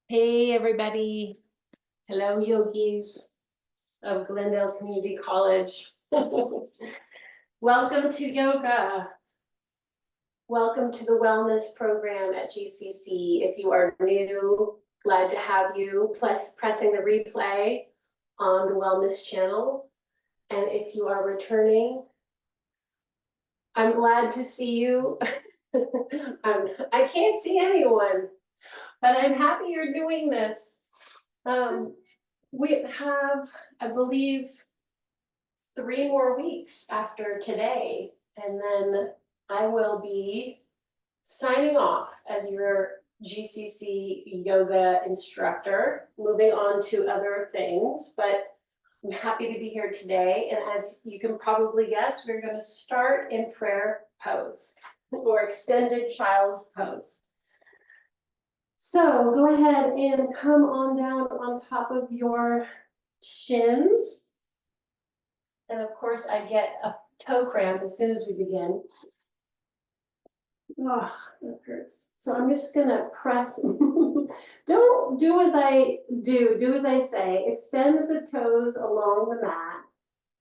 Hey, everybody. Hello, yogis of Glendale Community College. Welcome to yoga. Welcome to the wellness program at GCC. If you are new, glad to have you. Plus, pressing the replay on the wellness channel. And if you are returning, I'm glad to see you. I can't see anyone, but I'm happy you're doing this. We have, I believe, 3 more weeks after today, and then I will be signing off as your GCC yoga instructor, moving on to other things, but I'm happy to be here today. And as you can probably guess, we're going to start in prayer pose or extended child's pose. So go ahead and come on down on top of your shins. And of course, I get a toe cramp as soon as we begin. Oh, that hurts. So I'm just gonna press. Don't do as I do as I say. Extend the toes along the mat,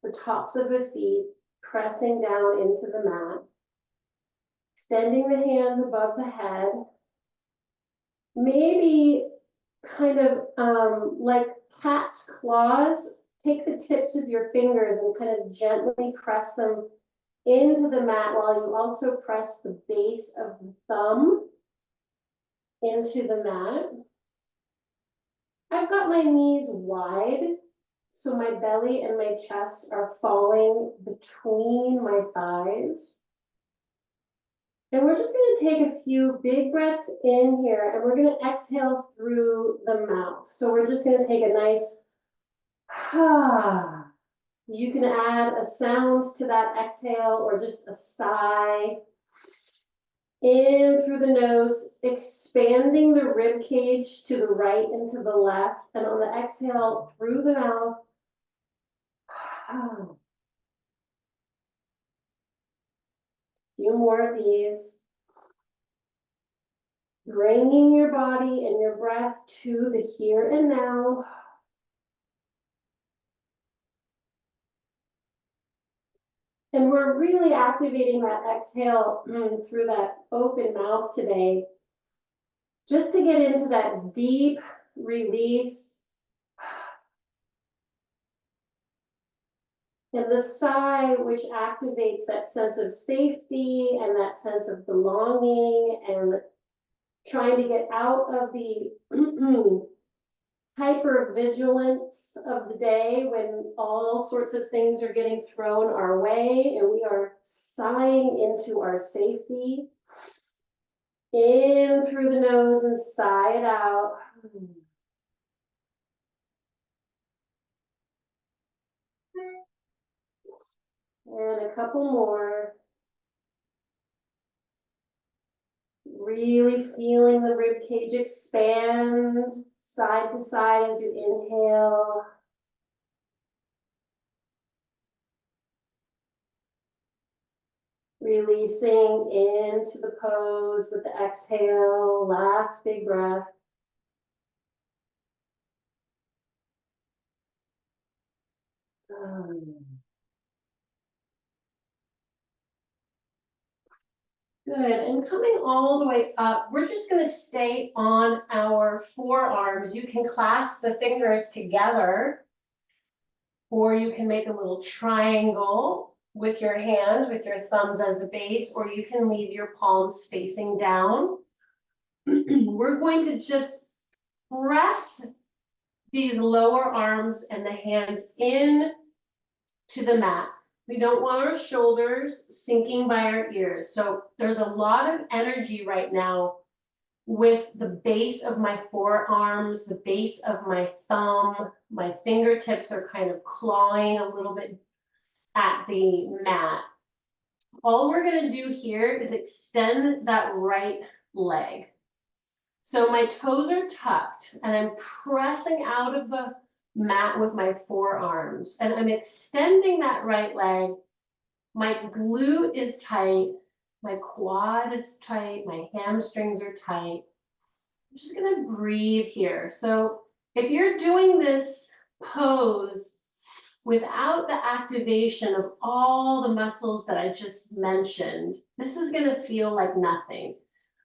the tops of the feet, pressing down into the mat. Extending the hands above the head. Maybe kind of like cat's claws. Take the tips of your fingers and kind of gently press them into the mat while you also press the base of the thumb into the mat. I've got my knees wide, so my belly and my chest are falling between my thighs. And we're just going to take a few big breaths in here, and we're going to exhale through the mouth. So we're just going to take a nice You can add a sound to that exhale or just a sigh. In through the nose, expanding the rib cage to the right and to the left. And on the exhale, through the mouth. A few more of these. Bringing your body and your breath to the here and now. And we're really activating that exhale through that open mouth today, just to get into that deep release. And the sigh, which activates that sense of safety and that sense of belonging and trying to get out of the hypervigilance of the day when all sorts of things are getting thrown our way and we are sighing into our safety. In through the nose and sigh it out. And a couple more. Really feeling the rib cage expand side to side as you inhale. Releasing into the pose with the exhale, last big breath. Good, and coming all the way up, we're just gonna stay on our forearms. You can clasp the fingers together, or you can make a little triangle with your hands, with your thumbs as the base, or you can leave your palms facing down. We're going to just press these lower arms and the hands in to the mat. We don't want our shoulders sinking by our ears. So there's a lot of energy right now with the base of my forearms, the base of my thumb. My fingertips are kind of clawing a little bit at the mat. All we're going to do here is extend that right leg. So my toes are tucked and I'm pressing out of the mat with my forearms and I'm extending that right leg. My glute is tight, my quad is tight, my hamstrings are tight. I'm just gonna breathe here. So if you're doing this pose without the activation of all the muscles that I just mentioned, this is gonna feel like nothing.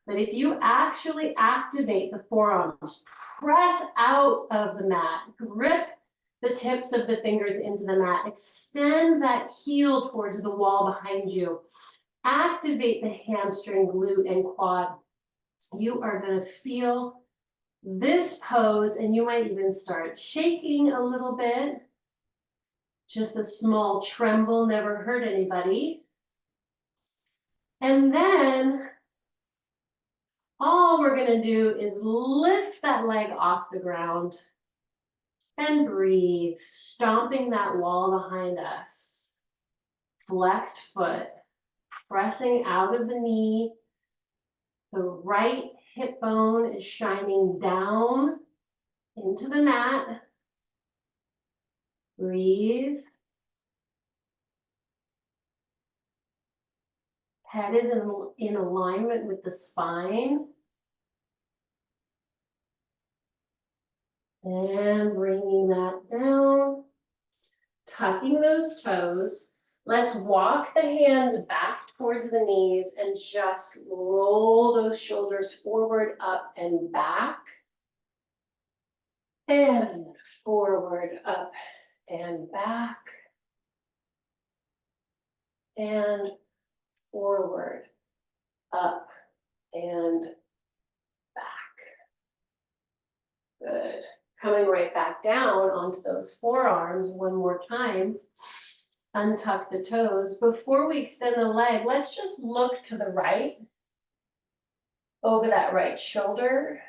But if you actually activate the forearms, press out of the mat, grip the tips of the fingers into the mat, extend that heel towards the wall behind you, activate the hamstring, glute, and quad, you are gonna feel this pose, and you might even start shaking a little bit. Just a small tremble, never hurt anybody. And then all we're gonna do is lift that leg off the ground and breathe, stomping that wall behind us. Flexed foot, pressing out of the knee. The right hip bone is shining down into the mat. Breathe. Head is in alignment with the spine. And bringing that down, tucking those toes. Let's walk the hands back towards the knees and just roll those shoulders forward, up, and back. And forward, up, and back. And forward, up, and back. Good. Coming right back down onto those forearms one more time. Untuck the toes. Before we extend the leg, let's just look to the right, over that right shoulder,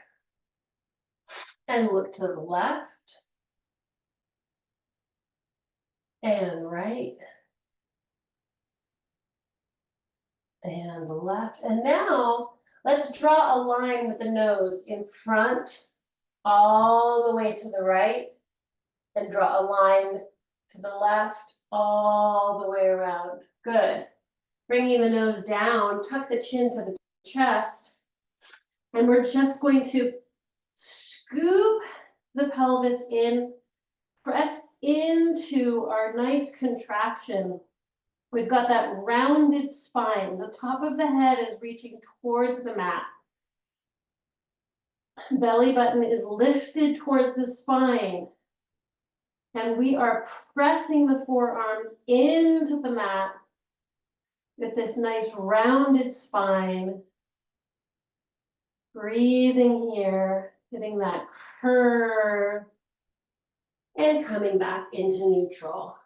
and look to the left, and right, and left. And now let's draw a line with the nose in front, all the way to the right, and draw a line to the left, all the way around. Good. Bringing the nose down, tuck the chin to the chest, and we're just going to scoop the pelvis in, press into our nice contraction. We've got that rounded spine. The top of the head is reaching towards the mat. Belly button is lifted towards the spine. And we are pressing the forearms into the mat with this nice rounded spine. Breathing here, getting that curve, and coming back into neutral.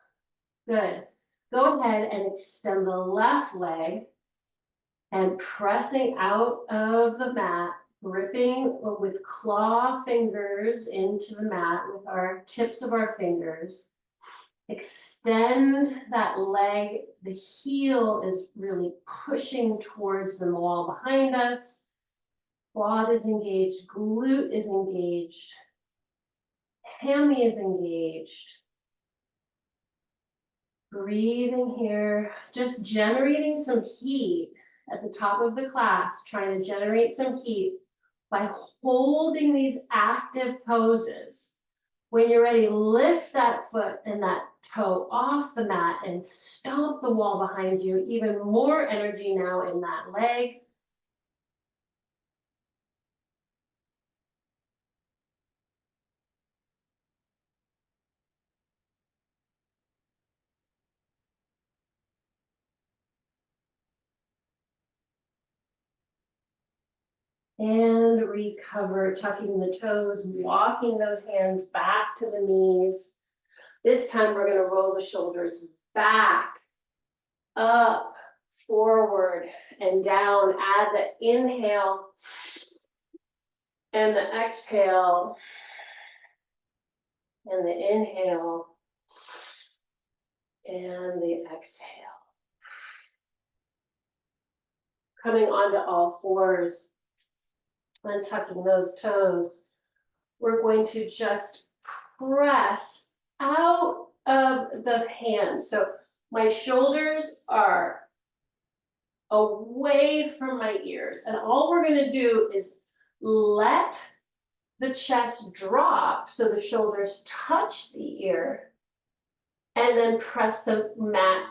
Good. Go ahead and extend the left leg and pressing out of the mat, gripping with claw fingers into the mat with our tips of our fingers. Extend that leg. The heel is really pushing towards the wall behind us. Quad is engaged, glute is engaged, hammy is engaged. Breathing here, just generating some heat at the top of the class, trying to generate some heat by holding these active poses. When you're ready, lift that foot and that toe off the mat and stomp the wall behind you. Even more energy now in that leg. And recover, tucking the toes, walking those hands back to the knees. This time we're going to roll the shoulders back, up, forward, and down. Add the inhale and the exhale. And the inhale and the exhale. Coming onto all fours. Untucking those toes, we're going to just press out of the hands. So my shoulders are away from my ears. And all we're going to do is let the chest drop so the shoulders touch the ear, and then press the mat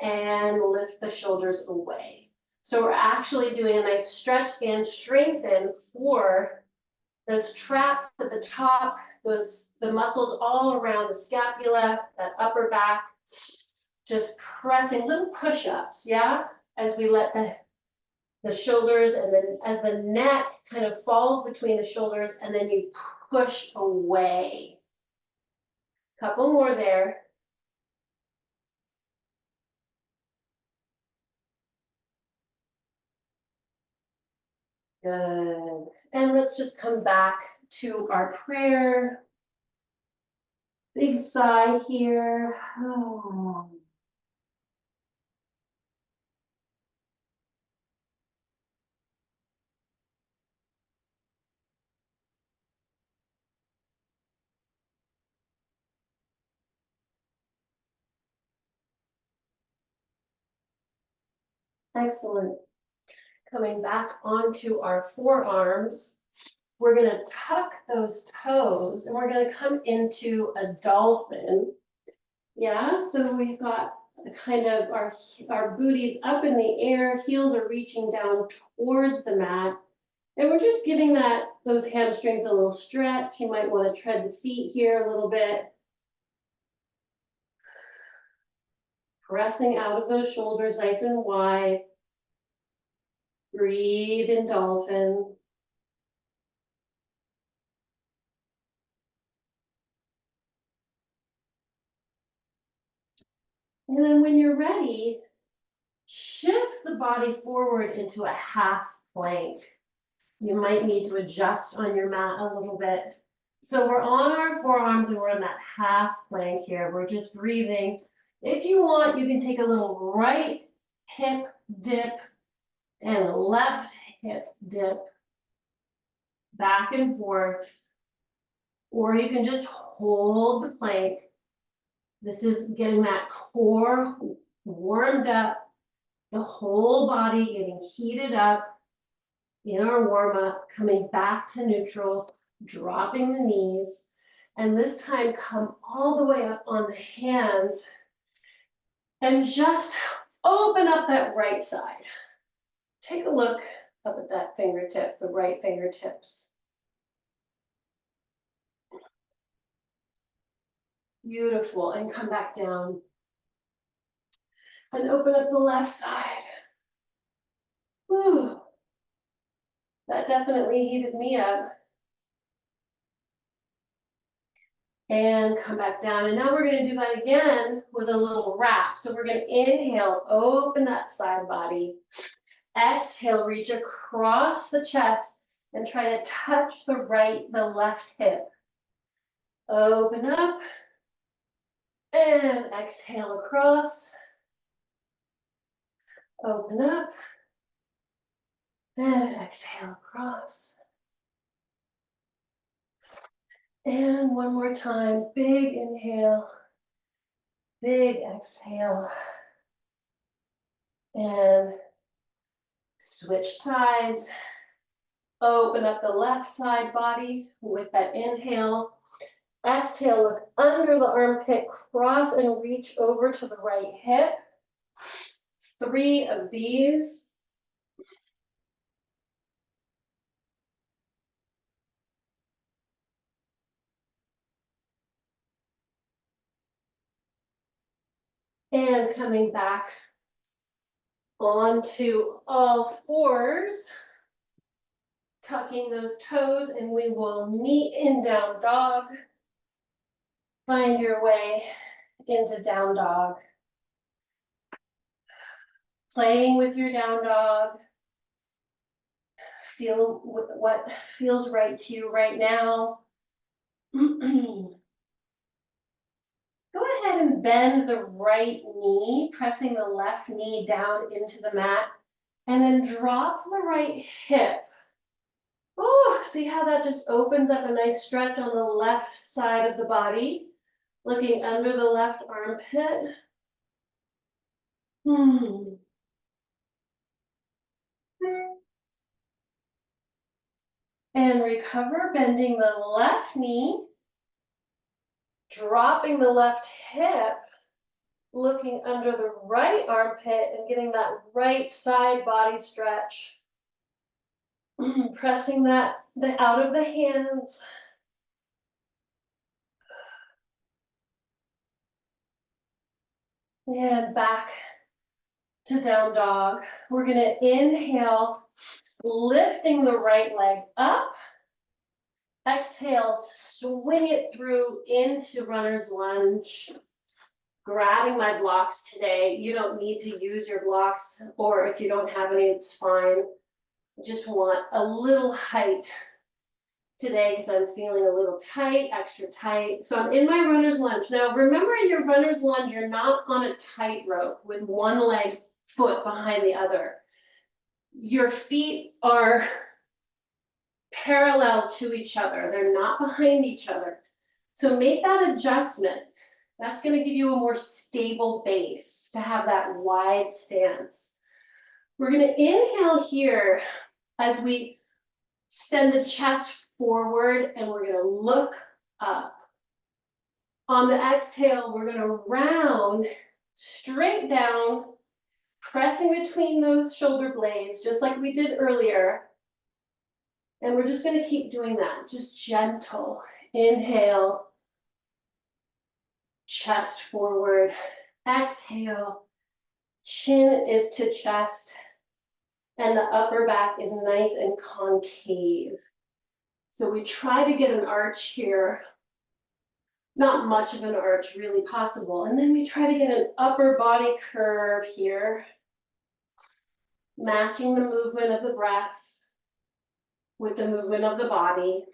and lift the shoulders away. So we're actually doing a nice stretch and strengthen for those traps at the top, the muscles all around the scapula, that upper back, just pressing little push-ups, yeah? As we let the shoulders, and then as the neck kind of falls between the shoulders, and then you push away. Couple more there. Good. And let's just come back to our prayer. Big sigh here. Oh. Excellent. Coming back onto our forearms, we're going to tuck those toes and we're going to come into a dolphin. Yeah, so we've got kind of our booties up in the air, heels are reaching down towards the mat. And we're just giving those hamstrings a little stretch. You might want to tread the feet here a little bit. Pressing out of those shoulders nice and wide. Breathe in dolphin. And then when you're ready, shift the body forward into a half plank. You might need to adjust on your mat a little bit. So we're on our forearms and we're in that half plank here. We're just breathing. If you want, you can take a little right hip dip and left hip dip, back and forth, or you can just hold the plank. This is getting that core warmed up, the whole body getting heated up in our warm up, coming back to neutral, dropping the knees, and this time come all the way up on the hands and just open up that right side. Take a look up at that fingertip, the right fingertips. Beautiful, and come back down. And open up the left side. Whew. That definitely heated me up. And come back down. And now we're going to do that again with a little wrap. So we're going to inhale, open that side body. Exhale, reach across the chest and try to touch the left hip. Open up. And exhale across. Open up. And exhale across. And one more time, big inhale, big exhale. And switch sides. Open up the left side body with that inhale. Exhale, look under the armpit, cross and reach over to the right hip. 3 of these. And coming back onto all fours, tucking those toes, and we will meet in down dog. Find your way into down dog. Playing with your down dog. Feel what feels right to you right now. Go ahead and bend the right knee, pressing the left knee down into the mat, and then drop the right hip. Oh, see how that just opens up a nice stretch on the left side of the body, looking under the left armpit. And recover, bending the left knee, dropping the left hip, looking under the right armpit and getting that right side body stretch. Pressing that out of the hands. And back to down dog. We're gonna inhale, lifting the right leg up. Exhale, swing it through into runner's lunge. Grabbing my blocks today. You don't need to use your blocks, or if you don't have any, it's fine. I just want a little height today because I'm feeling a little tight, extra tight. So I'm in my runner's lunge. Now remember, in your runner's lunge, you're not on a tightrope with one leg foot behind the other. Your feet are parallel to each other. They're not behind each other. So make that adjustment. That's going to give you a more stable base to have that wide stance. We're going to inhale here as we send the chest forward, and we're going to look up. On the exhale, we're going to round straight down, pressing between those shoulder blades, just like we did earlier. And we're just going to keep doing that, just gentle. Inhale, chest forward. Exhale, chin is to chest, and the upper back is nice and concave. So we try to get an arch here, not much of an arch really possible. And then we try to get an upper body curve here, matching the movement of the breath with the movement of the body.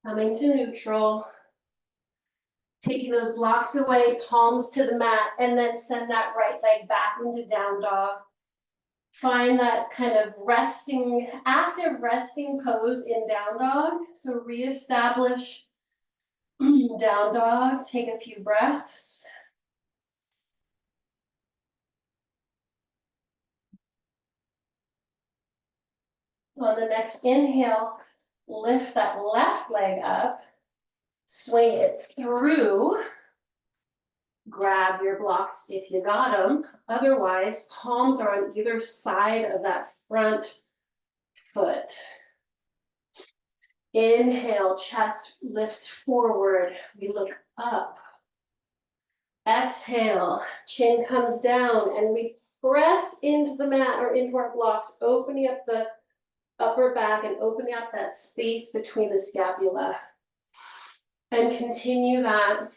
Coming to neutral. Taking those blocks away, palms to the mat, and then send that right leg back into down dog. Find that kind of resting, active resting pose in down dog. So reestablish down dog, take a few breaths. On the next inhale, lift that left leg up, swing it through. Grab your blocks if you got them. Otherwise, palms are on either side of that front foot. Inhale, chest lifts forward. We look up. Exhale, chin comes down, and we press into the mat or into our blocks, opening up the upper back and opening up that space between the scapula. And continue that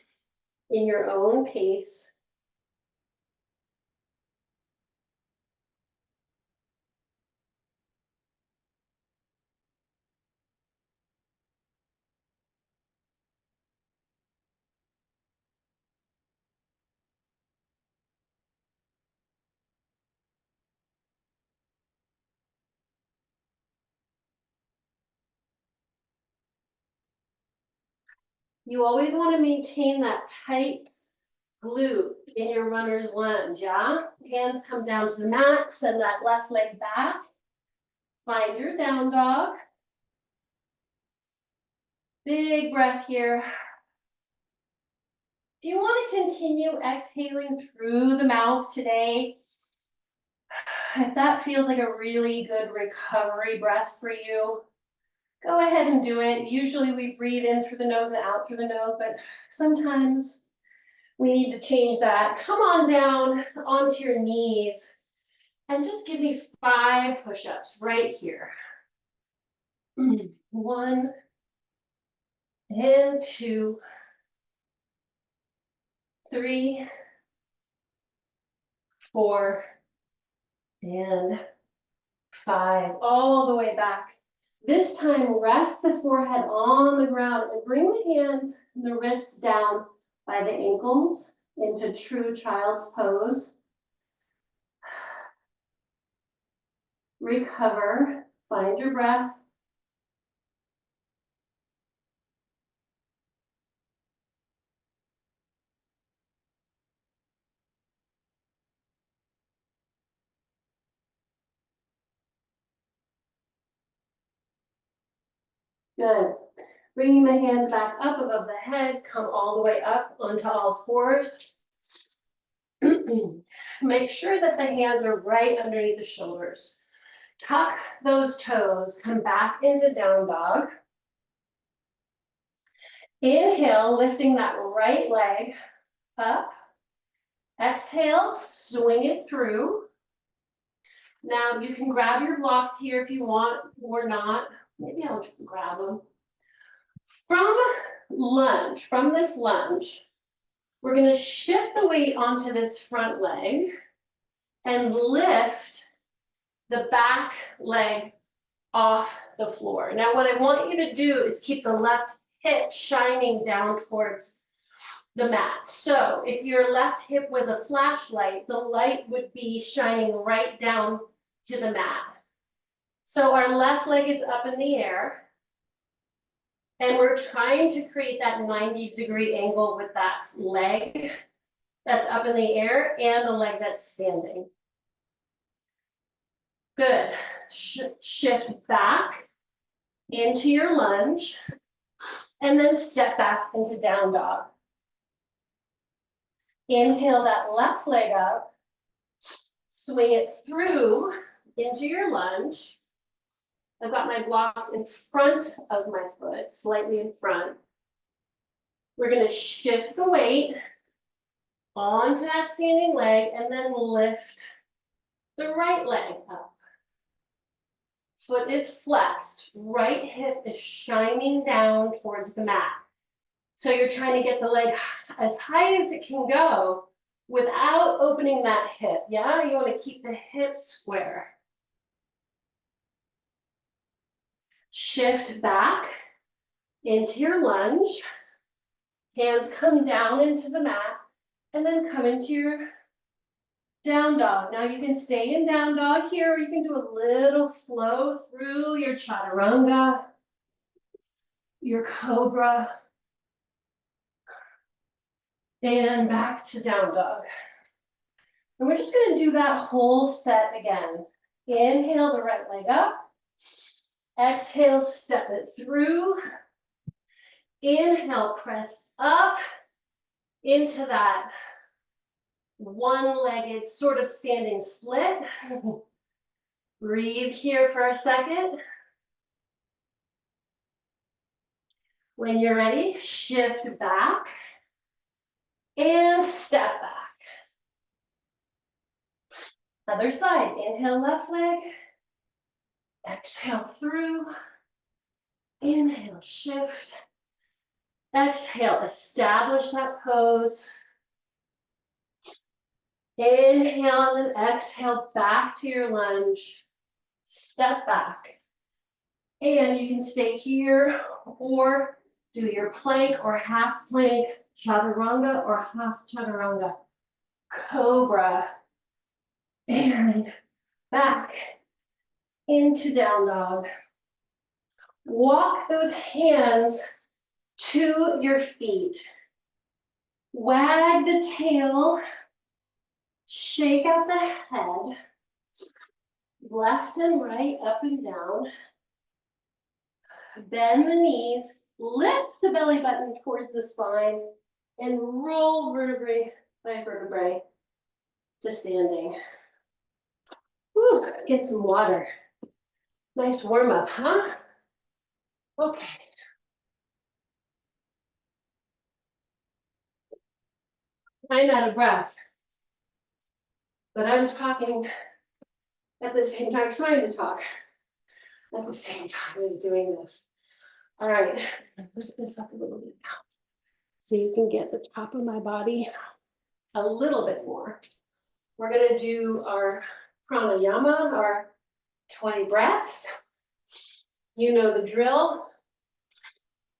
in your own pace. You always want to maintain that tight glute in your runner's lunge, yeah? Hands come down to the mat, send that left leg back. Find your down dog. Big breath here. Do you want to continue exhaling through the mouth today? If that feels like a really good recovery breath for you, go ahead and do it. Usually we breathe in through the nose and out through the nose, but sometimes we need to change that. Come on down onto your knees and just give me 5 push-ups right here. 1 and 2, 3, 4, and 5, all the way back. This time, rest the forehead on the ground and bring the hands and the wrists down by the ankles into true child's pose. Recover, find your breath. Good. Bringing the hands back up above the head, come all the way up onto all fours. Make sure that the hands are right underneath the shoulders. Tuck those toes, come back into down dog. Inhale, lifting that right leg up. Exhale, swing it through. Now you can grab your blocks here if you want or not. Maybe I'll grab them. From this lunge, we're going to shift the weight onto this front leg and lift the back leg off the floor. Now, what I want you to do is keep the left hip shining down towards the mat. So if your left hip was a flashlight, the light would be shining right down to the mat. So our left leg is up in the air. And we're trying to create that 90-degree angle with that leg that's up in the air and the leg that's standing. Good. Shift back into your lunge and then step back into down dog. Inhale that left leg up, swing it through into your lunge. I've got my blocks in front of my foot, slightly in front. We're going to shift the weight onto that standing leg and then lift the right leg up. Foot is flexed, right hip is shining down towards the mat. So you're trying to get the leg as high as it can go without opening that hip, yeah? You want to keep the hip square. Shift back into your lunge. Hands come down into the mat and then come into your down dog. Now you can stay in down dog here, or you can do a little flow through your chaturanga, your cobra, and back to down dog. And we're just going to do that whole set again. Inhale the right leg up. Exhale, step it through. Inhale, press up into that one-legged sort of standing split. Breathe here for a second. When you're ready, shift back and step back. Other side, inhale left leg, exhale through, inhale shift, exhale establish that pose. Inhale and exhale back to your lunge, step back. And you can stay here or do your plank or half plank, chaturanga or half chaturanga, cobra, and back into down dog. Walk those hands to your feet. Wag the tail, shake out the head, left and right, up and down. Bend the knees, lift the belly button towards the spine, and roll vertebrae by vertebrae to standing. Whew, get some water. Nice warm up, huh? Okay. I'm out of breath, but I'm talking at the same time, trying to talk at the same time as doing this. All right, lift this up a little bit now, so you can get the top of my body a little bit more. We're gonna do our pranayama, our 20 breaths. You know the drill.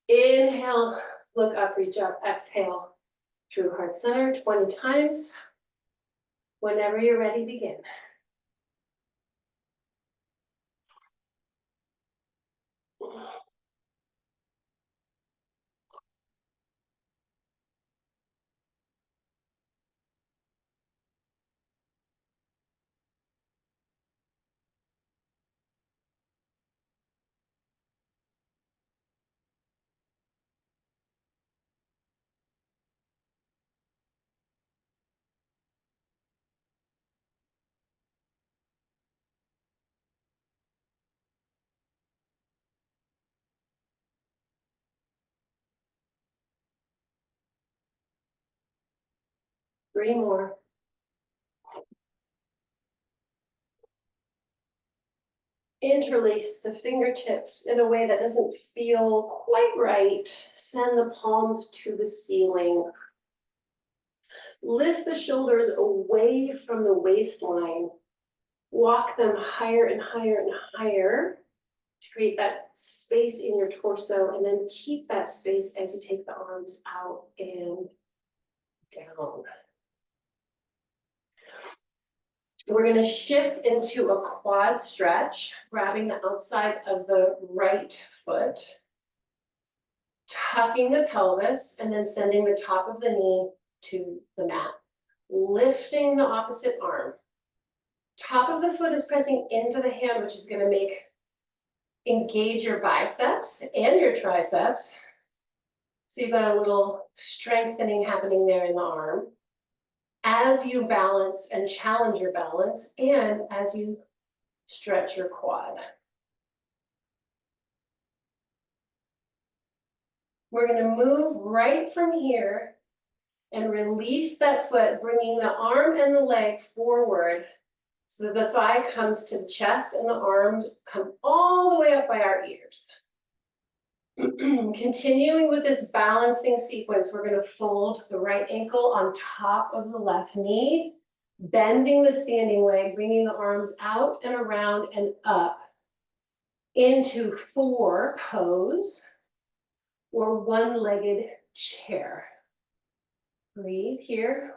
Inhale, look up, reach up, exhale through heart center 20 times. Whenever you're ready, begin. 3 more. Interlace the fingertips in a way that doesn't feel quite right. Send the palms to the ceiling. Lift the shoulders away from the waistline. Walk them higher and higher and higher to create that space in your torso, and then keep that space as you take the arms out and down. We're going to shift into a quad stretch, grabbing the outside of the right foot, tucking the pelvis, and then sending the top of the knee to the mat. Lifting the opposite arm. Top of the foot is pressing into the hand, which is going to engage your biceps and your triceps. So you've got a little strengthening happening there in the arm as you balance and challenge your balance, and as you stretch your quad. We're going to move right from here and release that foot, bringing the arm and the leg forward so that the thigh comes to the chest and the arms come all the way up by our ears. Continuing with this balancing sequence, we're going to fold the right ankle on top of the left knee, bending the standing leg, bringing the arms out and around and up into 4 pose or one-legged chair. Breathe here.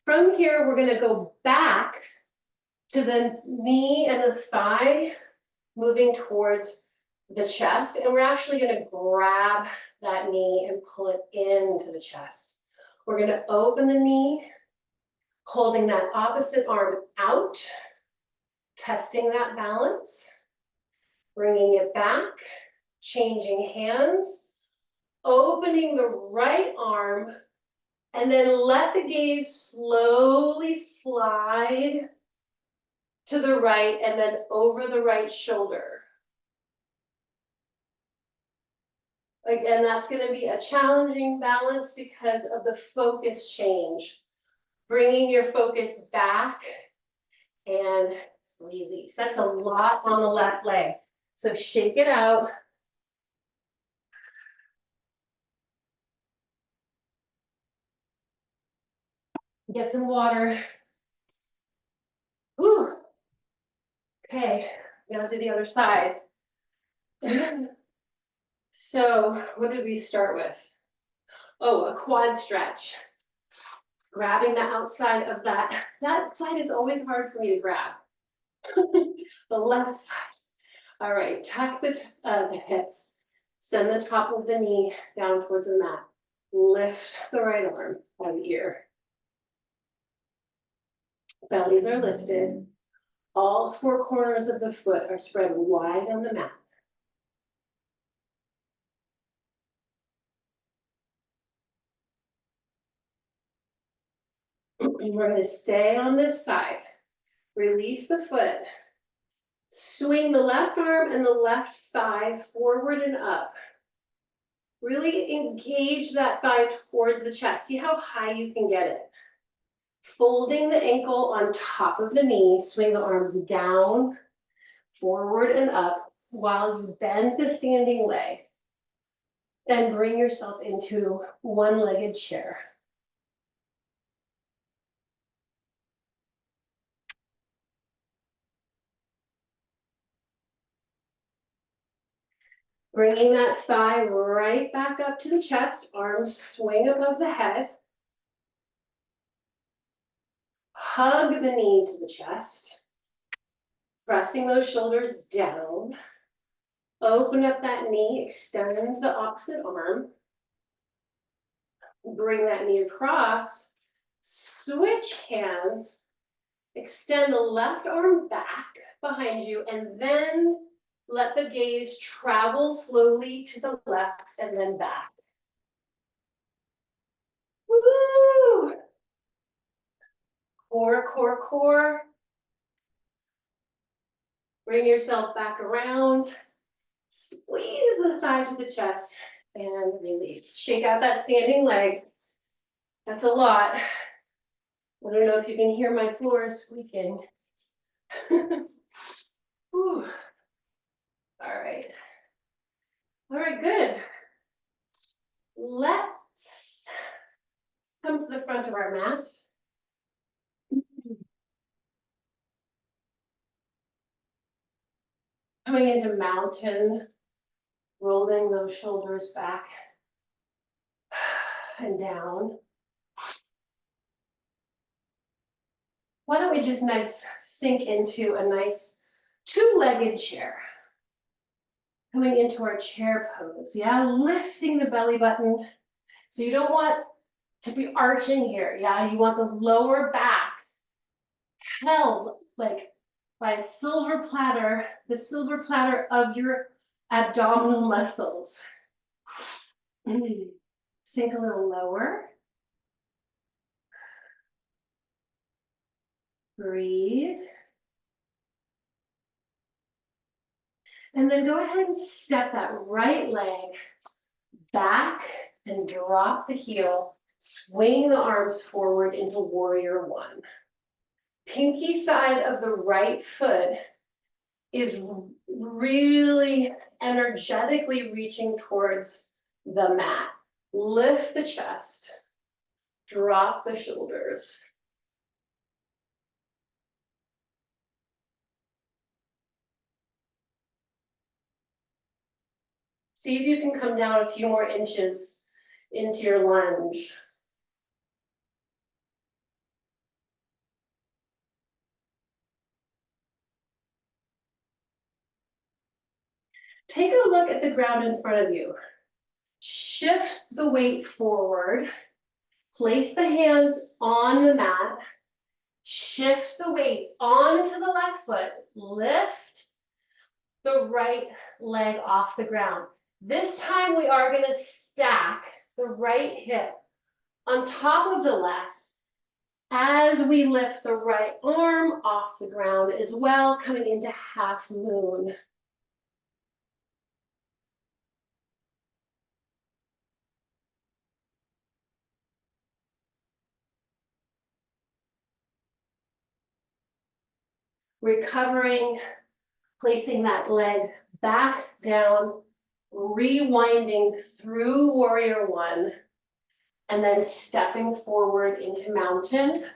From here, we're going to go back to the knee and the thigh, moving towards the chest. And we're actually going to grab that knee and pull it into the chest. We're going to open the knee, holding that opposite arm out, testing that balance, bringing it back, changing hands, opening the right arm, and then let the gaze slowly slide to the right and then over the right shoulder. Again, that's going to be a challenging balance because of the focus change. Bringing your focus back and release. That's a lot on the left leg. So shake it out. Get some water. Whew. Okay, now do the other side. So what did we start with? Oh, a quad stretch. Grabbing the outside of that. That side is always hard for me to grab. The left side. All right, tuck the hips. Send the top of the knee down towards the mat. Lift the right arm by the ear. Bellies are lifted. All 4 corners of the foot are spread wide on the mat. We're going to stay on this side. Release the foot. Swing the left arm and the left thigh forward and up. Really engage that thigh towards the chest. See how high you can get it. Folding the ankle on top of the knee, swing the arms down, forward and up while you bend the standing leg. Then bring yourself into one-legged chair. Bringing that thigh right back up to the chest, arms swing above the head. Hug the knee to the chest. Pressing those shoulders down. Open up that knee, extend the opposite arm. Bring that knee across. Switch hands. Extend the left arm back behind you, and then let the gaze travel slowly to the left and then back. Woo! Core, core, core. Bring yourself back around. Squeeze the thigh to the chest and release. Shake out that standing leg. That's a lot. I don't know if you can hear my floor squeaking. Whew. All right. All right, good. Let's come to the front of our mat. Coming into mountain, rolling those shoulders back and down. Why don't we just sink into a nice two-legged chair. Coming into our chair pose, yeah, lifting the belly button. So you don't want to be arching here, yeah, you want the lower back held like by a silver platter, the silver platter of your abdominal muscles. Sink a little lower. Breathe. And then go ahead and step that right leg back and drop the heel. Swing the arms forward into warrior one. Pinky side of the right foot is really energetically reaching towards the mat. Lift the chest. Drop the shoulders. See if you can come down a few more inches into your lunge. Take a look at the ground in front of you. Shift the weight forward. Place the hands on the mat. Shift the weight onto the left foot. Lift the right leg off the ground. This time we are going to stack the right hip on top of the left as we lift the right arm off the ground as well, coming into half moon. Recovering, placing that leg back down, rewinding through warrior one, and then stepping forward into mountain.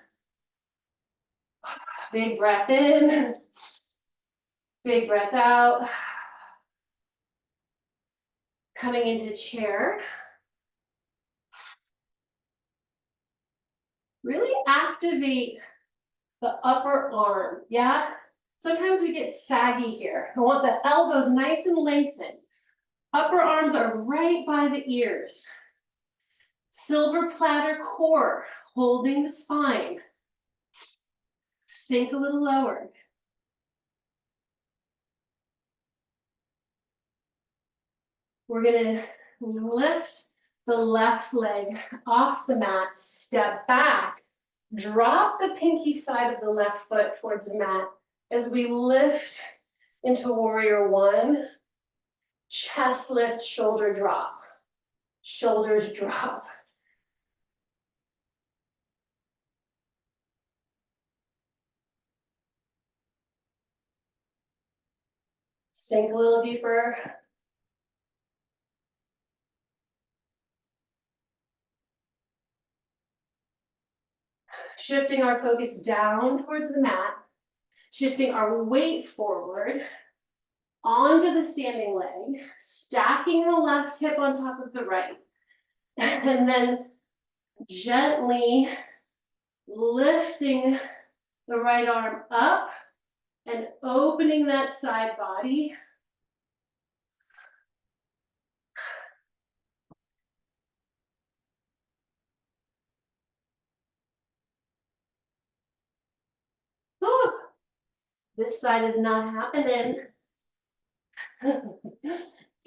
Big breath in, big breath out. Coming into chair. Really activate the upper arm, yeah? Sometimes we get saggy here. I want the elbows nice and lengthened. Upper arms are right by the ears. Silver platter core, holding the spine. Sink a little lower. We're gonna lift the left leg off the mat, step back, drop the pinky side of the left foot towards the mat as we lift into warrior one. Chest lifts, shoulder drop. Shoulders drop. Sink a little deeper. Shifting our focus down towards the mat. Shifting our weight forward onto the standing leg. Stacking the left hip on top of the right. And then gently lifting the right arm up and opening that side body. Whew. This side is not happening.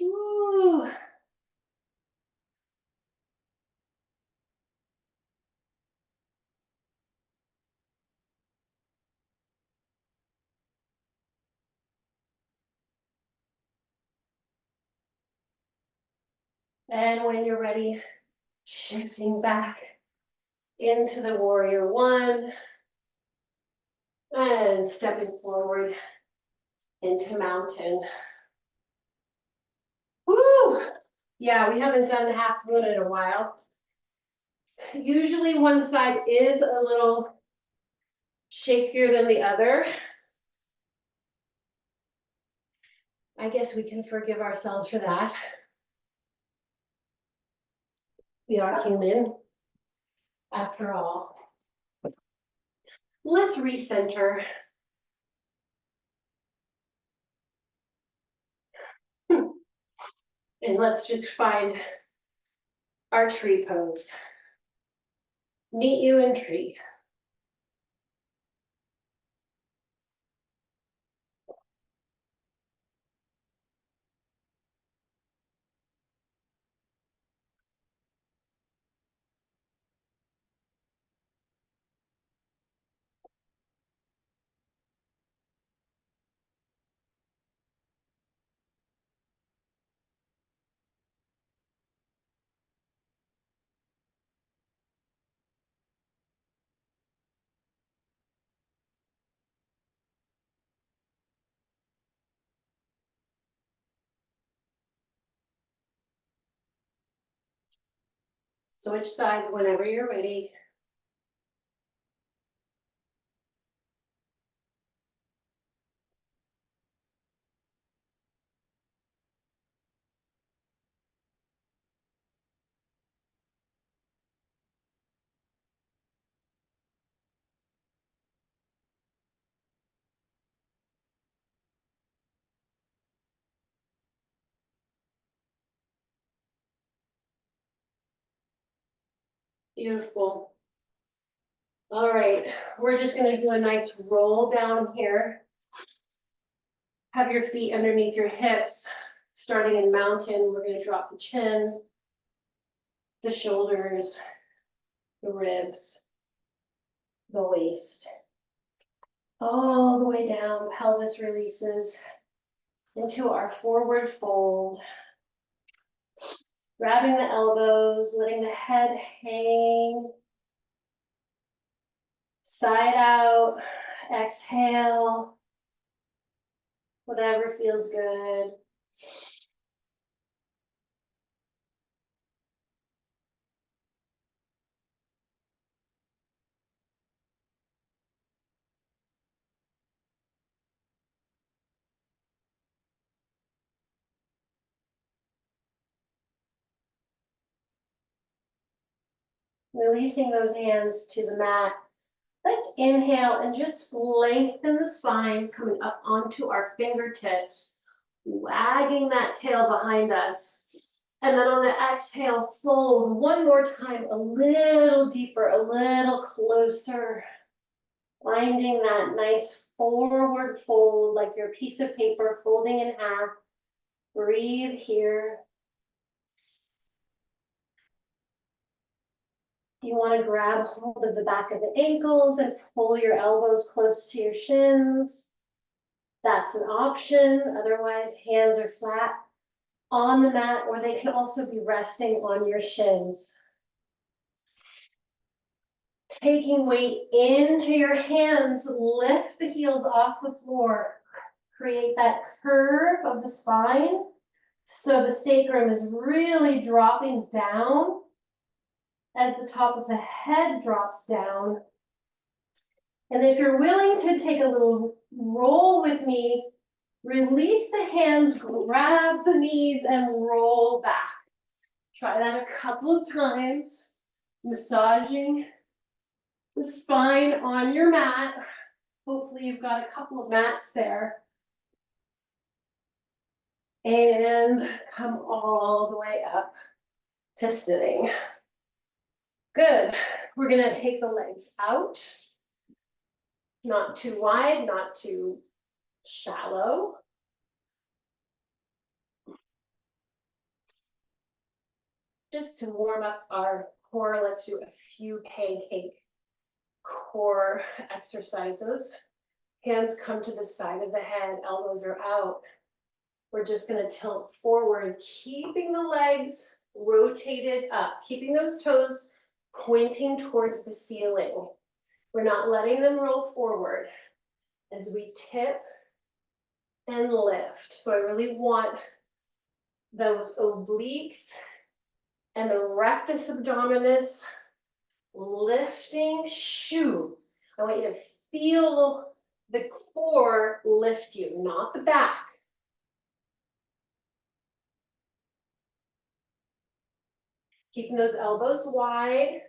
Ooh. And when you're ready, shifting back into the warrior one. And stepping forward into mountain. Woo! Yeah, we haven't done half moon in a while. Usually one side is a little shakier than the other. I guess we can forgive ourselves for that. We are human, after all. Let's recenter. And let's just find our tree pose. Meet you in tree. Switch sides whenever you're ready. Beautiful. All right, we're just gonna do a nice roll down here. Have your feet underneath your hips. Starting in mountain, we're gonna drop the chin, the shoulders, the ribs, the waist. All the way down, pelvis releases into our forward fold. Grabbing the elbows, letting the head hang. Side out, exhale. Whatever feels good. Releasing those hands to the mat. Let's inhale and just lengthen the spine, coming up onto our fingertips, wagging that tail behind us. And then on the exhale, fold one more time, a little deeper, a little closer. Finding that nice forward fold, like your piece of paper folding in half. Breathe here. You want to grab hold of the back of the ankles and pull your elbows close to your shins. That's an option. Otherwise, hands are flat on the mat, or they can also be resting on your shins. Taking weight into your hands, lift the heels off the floor. Create that curve of the spine. So the sacrum is really dropping down as the top of the head drops down. And if you're willing to take a little roll with me, release the hands, grab the knees, and roll back. Try that a couple of times, massaging the spine on your mat. Hopefully you've got a couple of mats there. And come all the way up to sitting. Good. We're gonna take the legs out. Not too wide, not too shallow. Just to warm up our core, let's do a few pancake core exercises. Hands come to the side of the head, elbows are out. We're just gonna tilt forward, keeping the legs rotated up, keeping those toes pointing towards the ceiling. We're not letting them roll forward as we tip and lift. So I really want those obliques and the rectus abdominis lifting. Shoo. I want you to feel the core lift you, not the back. Keeping those elbows wide.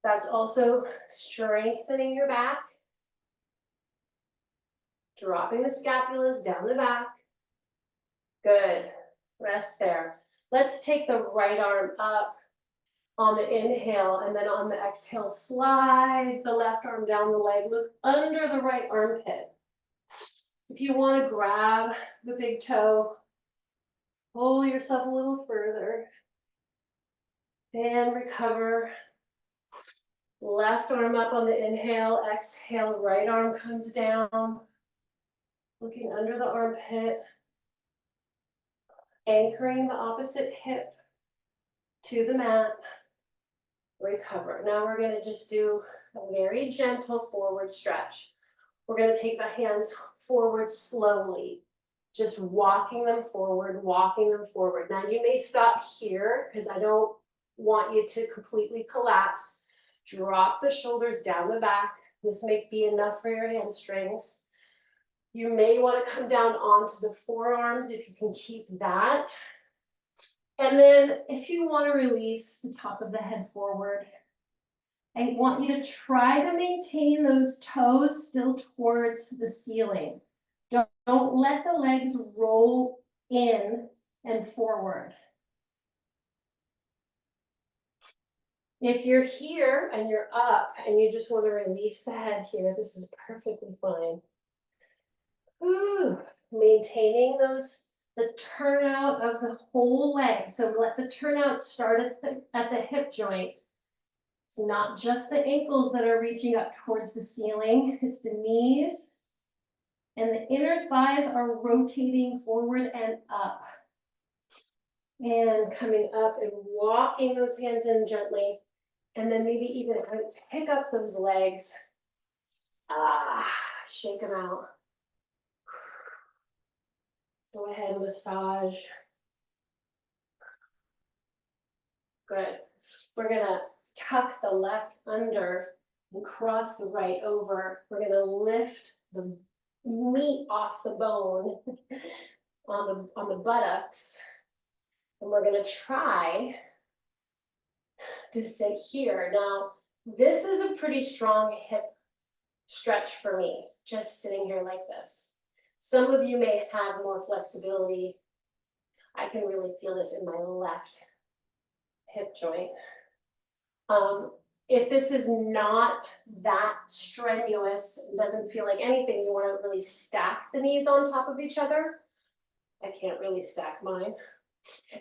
That's also strengthening your back. Dropping the scapulas down the back. Good. Rest there. Let's take the right arm up on the inhale, and then on the exhale, slide the left arm down the leg. Look under the right armpit. If you want to grab the big toe, pull yourself a little further. And recover. Left arm up on the inhale, exhale, right arm comes down. Looking under the armpit. Anchoring the opposite hip to the mat. Recover. Now we're going to just do a very gentle forward stretch. We're going to take the hands forward slowly, just walking them forward, walking them forward. Now you may stop here because I don't want you to completely collapse. Drop the shoulders down the back. This may be enough for your hamstrings. You may want to come down onto the forearms if you can keep that. And then if you want to release the top of the head forward, I want you to try to maintain those toes still towards the ceiling. Don't let the legs roll in and forward. If you're here and you're up and you just want to release the head here, this is perfectly fine. Ooh, maintaining the turnout of the whole leg. So let the turnout start at the hip joint. It's not just the ankles that are reaching up towards the ceiling, it's the knees. And the inner thighs are rotating forward and up. And coming up and walking those hands in gently. And then maybe even pick up those legs. Shake them out. Go ahead and massage. Good. We're gonna tuck the left under and cross the right over. We're gonna lift the meat off the bone on the buttocks. And we're gonna try to sit here. Now, this is a pretty strong hip stretch for me, just sitting here like this. Some of you may have more flexibility. I can really feel this in my left hip joint. If this is not that strenuous, doesn't feel like anything, you want to really stack the knees on top of each other. I can't really stack mine.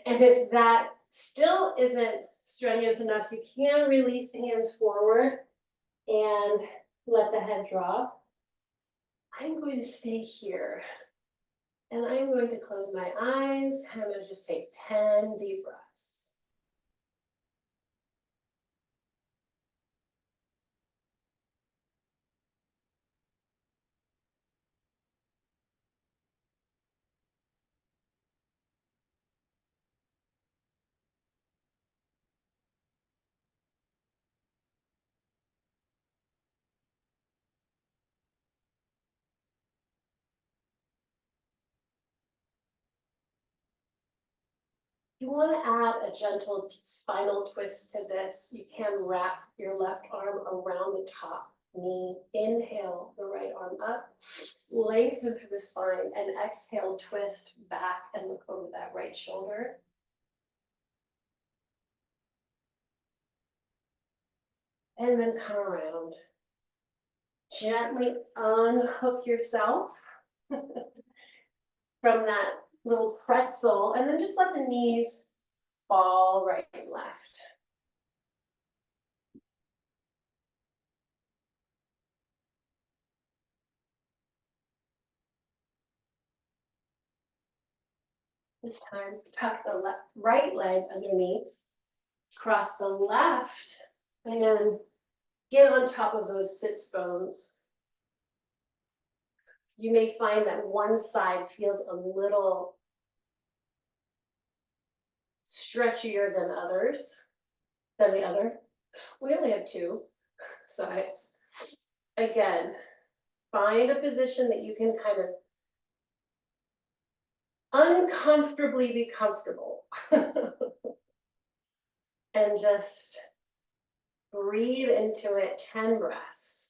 And if that still isn't strenuous enough, you can release the hands forward and let the head drop. I'm going to stay here. And I'm going to close my eyes. I'm going to just take 10 deep breaths. You want to add a gentle spinal twist to this. You can wrap your left arm around the top knee. Inhale the right arm up, lengthen through the spine, and exhale, twist back and look over that right shoulder. And then come around. Gently unhook yourself from that little pretzel, and then just let the knees fall right and left. This time, tuck the right leg underneath, cross the left, and get on top of those sits bones. You may find that one side feels a little stretchier than the other. We only have two sides. Again, find a position that you can kind of uncomfortably be comfortable. And just breathe into it 10 breaths.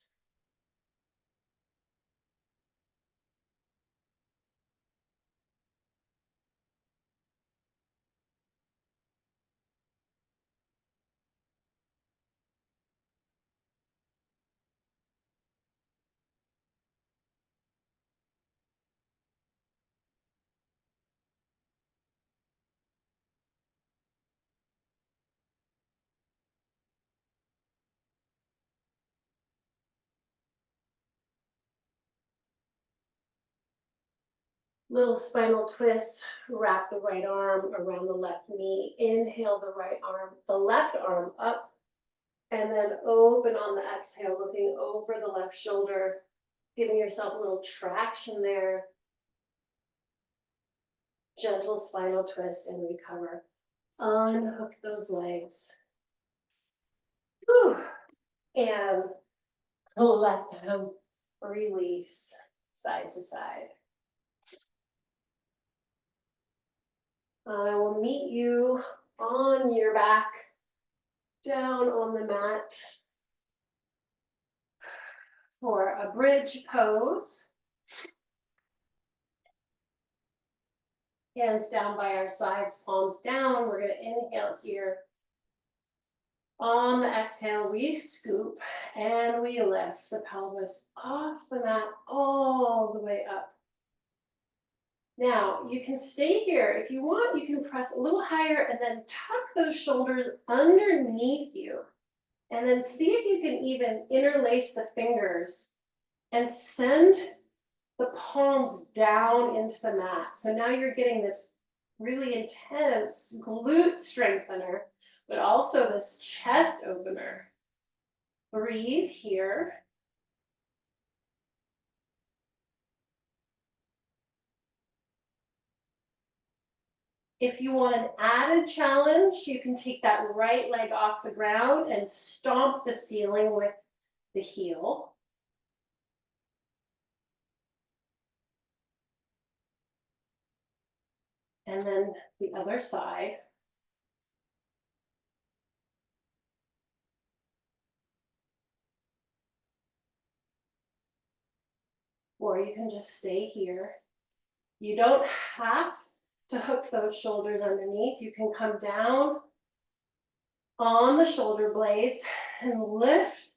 Little spinal twist, wrap the right arm around the left knee, inhale the left arm up, and then open on the exhale, looking over the left shoulder, giving yourself a little traction there. Gentle spinal twist and recover. Unhook those legs. Whew. And let them release side to side. I will meet you on your back, down on the mat for a bridge pose. Hands down by our sides, palms down. We're going to inhale here. On the exhale, we scoop and we lift the pelvis off the mat all the way up. Now, you can stay here. If you want, you can press a little higher and then tuck those shoulders underneath you. And then see if you can even interlace the fingers and send the palms down into the mat. So now you're getting this really intense glute strengthener, but also this chest opener. Breathe here. If you want an added challenge, you can take that right leg off the ground and stomp the ceiling with the heel. And then the other side. Or you can just stay here. You don't have to hook those shoulders underneath. You can come down on the shoulder blades and lift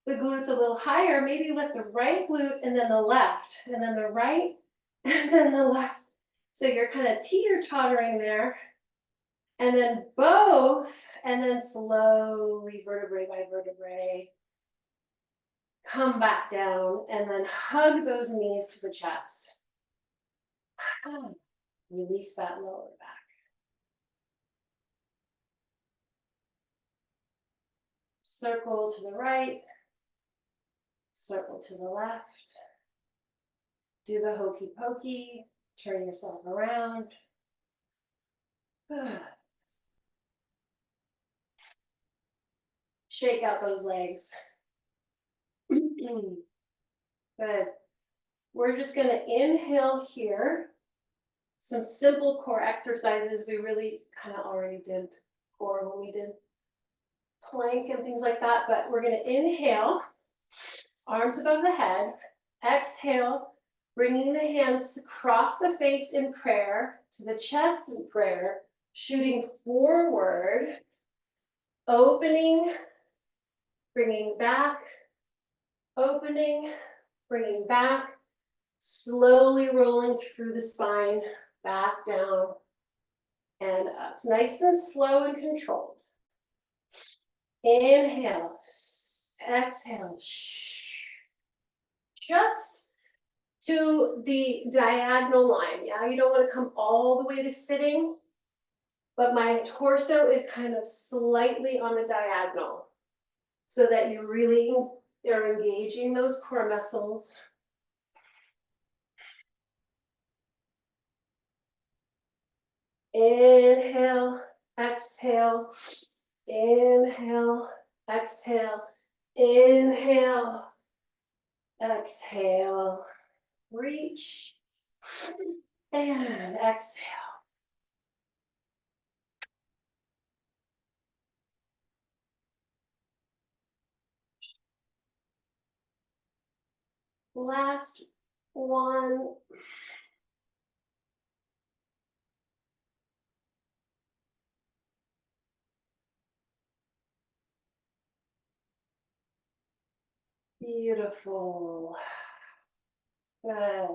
the glutes a little higher. Maybe lift the right glute and then the left, and then the right and then the left. So you're kind of teeter-tottering there. And then both, and then slowly, vertebrae by vertebrae, come back down and then hug those knees to the chest. Release that lower back. Circle to the right, circle to the left. Do the hokey pokey, turn yourself around. Shake out those legs. Good. We're just going to inhale here. Some simple core exercises. We really kind of already did core when we did plank and things like that, but we're going to inhale, arms above the head. Exhale, bringing the hands across the face in prayer, to the chest in prayer, shooting forward, opening, bringing back, opening, bringing back, slowly rolling through the spine, back down and up. Nice and slow and controlled. Inhale, exhale. Just to the diagonal line. Yeah, you don't want to come all the way to sitting, but my torso is kind of slightly on the diagonal so that you really are engaging those core muscles. Inhale, exhale, inhale, exhale, inhale, exhale, reach, and exhale. Last one. Beautiful. Good.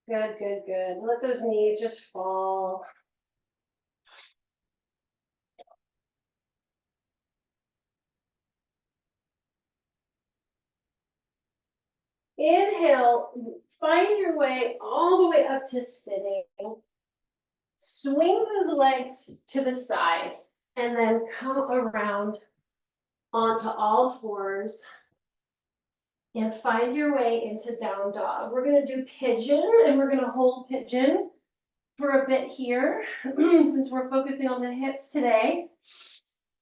Good, good, good. Let those knees just fall. Inhale, find your way all the way up to sitting. Swing those legs to the side and then come around onto all fours and find your way into down dog. We're gonna do pigeon and we're gonna hold pigeon for a bit here since we're focusing on the hips today.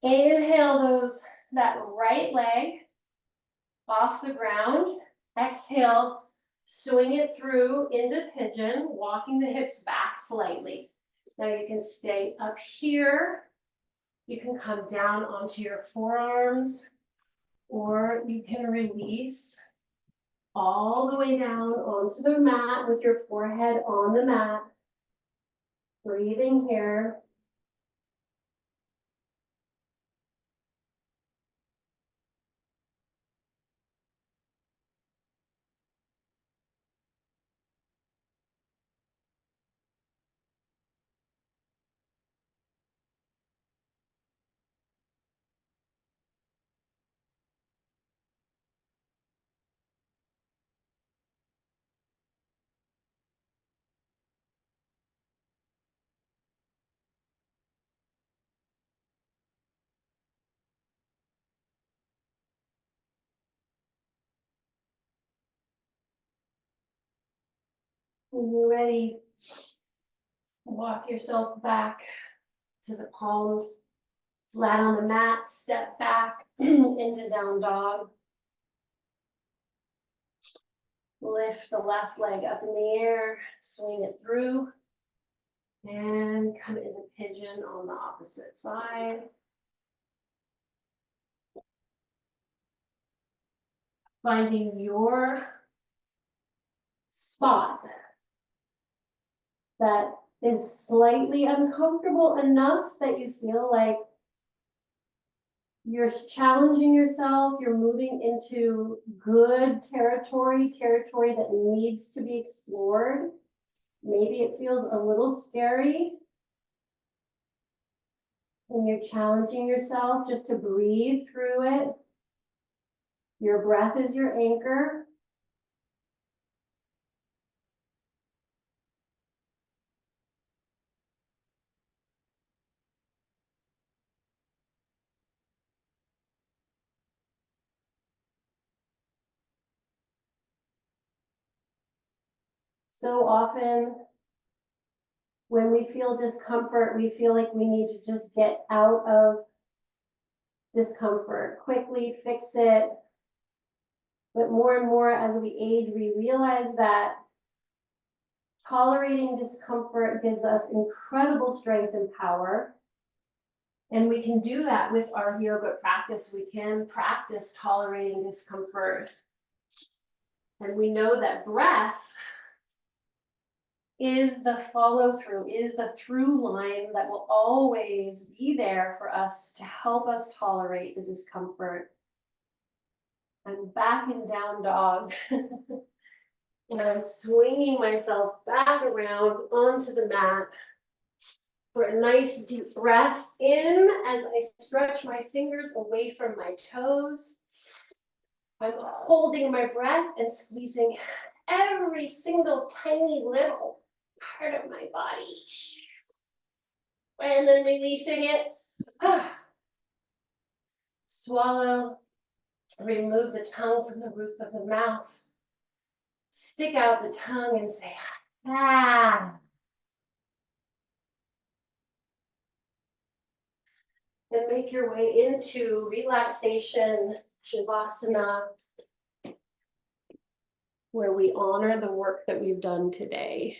Inhale that right leg off the ground. Exhale, swing it through into pigeon, walking the hips back slightly. Now you can stay up here. You can come down onto your forearms, or you can release all the way down onto the mat with your forehead on the mat. Breathing here. When you're ready, walk yourself back to the palms flat on the mat, step back into down dog. Lift the left leg up in the air, swing it through, and come into pigeon on the opposite side. Finding your spot that is slightly uncomfortable enough that you feel like you're challenging yourself, you're moving into good territory that needs to be explored. Maybe it feels a little scary. And you're challenging yourself just to breathe through it. Your breath is your anchor. So often, when we feel discomfort, we feel like we need to just get out of discomfort, quickly fix it. But more and more as we age, we realize that tolerating discomfort gives us incredible strength and power. And we can do that with our yoga practice. We can practice tolerating discomfort. And we know that breath is the follow through, is the through line that will always be there for us to help us tolerate the discomfort. I'm back in down dog. And I'm swinging myself back around onto the mat for a nice deep breath in as I stretch my fingers away from my toes. I'm holding my breath and squeezing every single tiny little part of my body. And then releasing it. Swallow, remove the tongue from the roof of the mouth. Stick out the tongue and say, ah. And make your way into relaxation, Shavasana, where we honor the work that we've done today.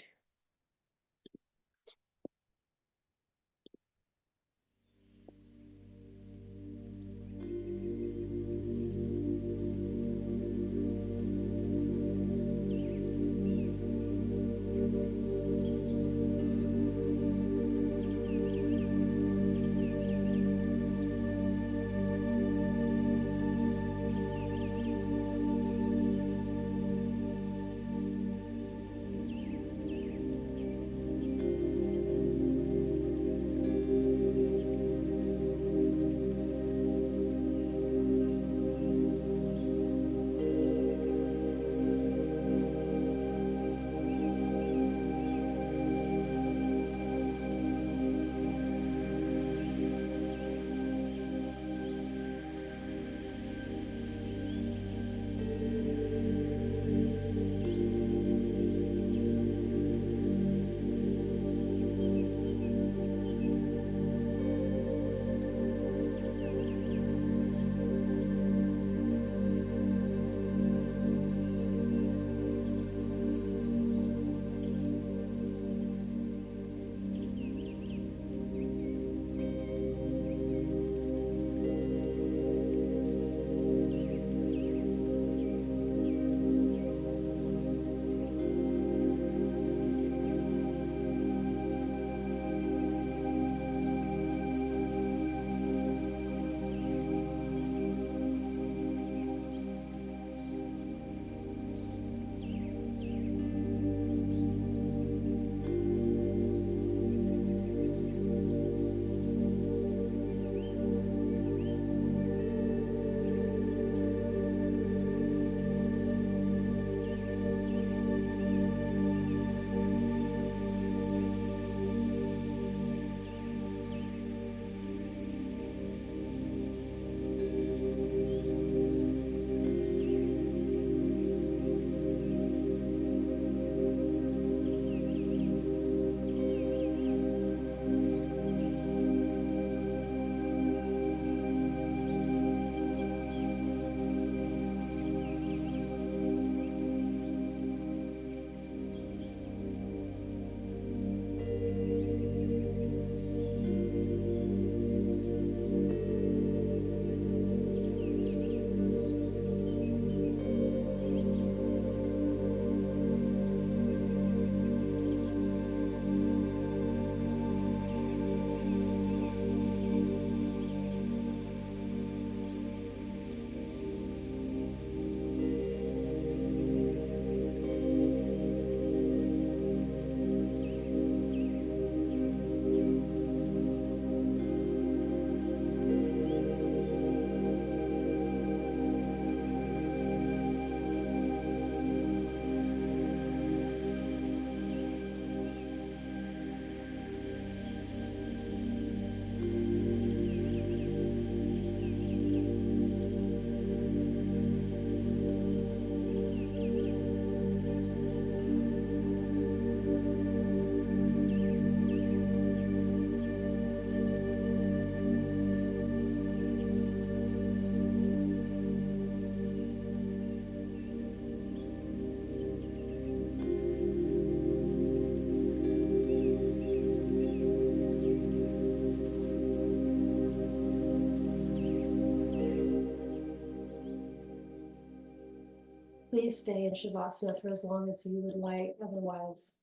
Please stay in Shavasana for as long as you would like. Otherwise,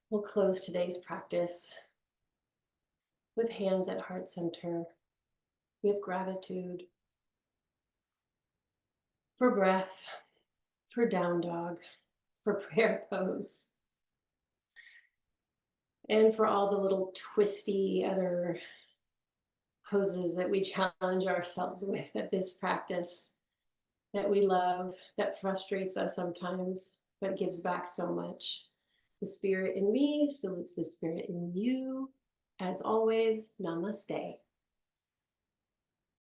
we'll close today's practice with hands at heart center, with gratitude for breath, for down dog, for prayer pose, and for all the little twisty other poses that we challenge ourselves with at this practice that we love, that frustrates us sometimes, but gives back so much. The spirit in me salutes the spirit in you. As always, namaste.